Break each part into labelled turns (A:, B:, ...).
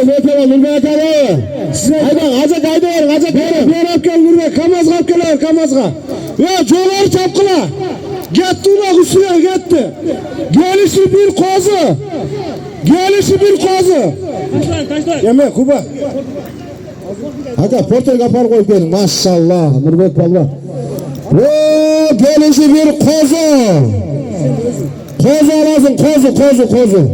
A: Mesela Nurbek abi. Acak ayda var, acak ayda.
B: Bir yere gel Nurbek, kamazga gel, kamazga. Ya çoğlar çapkıla. Gitti ulan kusuya gitti. Gelişi bir kozu. Gelişi bir kozu. Yeme Kuba.
A: Hadi portayı kapar koyup gelin. Maşallah Nurbek Palvan. Oo, gelişi bir kozu. Kozu lazım, kozu.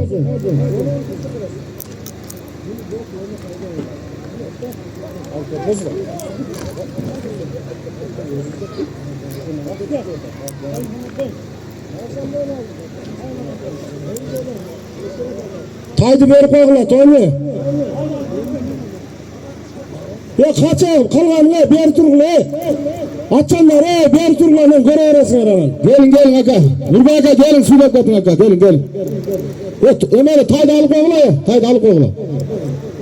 B: Taydı beri koyla, Tony. Ya kaçayım, kalgan ne, bir turun ne? Açanlar bir turun ne, göre arasın hemen.
A: Gelin aka. Nurbek aka gelin, su baklatın aka. Gelin. Evet, Ömer'e taydı alıp koyla.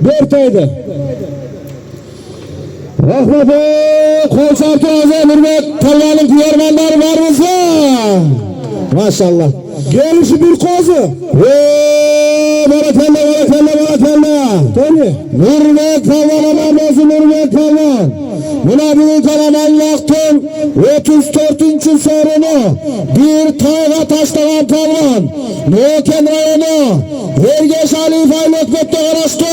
B: Bir taydı.
A: Rahmetli Koçartı Özel Nurbek Palvan'ın kuyarmanları var mısın? Maşallah.
B: Gelişi bir kozu.
A: Barakalla.
B: Tony.
A: Nurbek Palvan anamazı Nurbek Palvan. Münabinin kanaman yaktın. 34. sorunu. Bir tayga taşlanan Palvan. Noken rayonu. Vergeş Ali Faylok Bette araştı.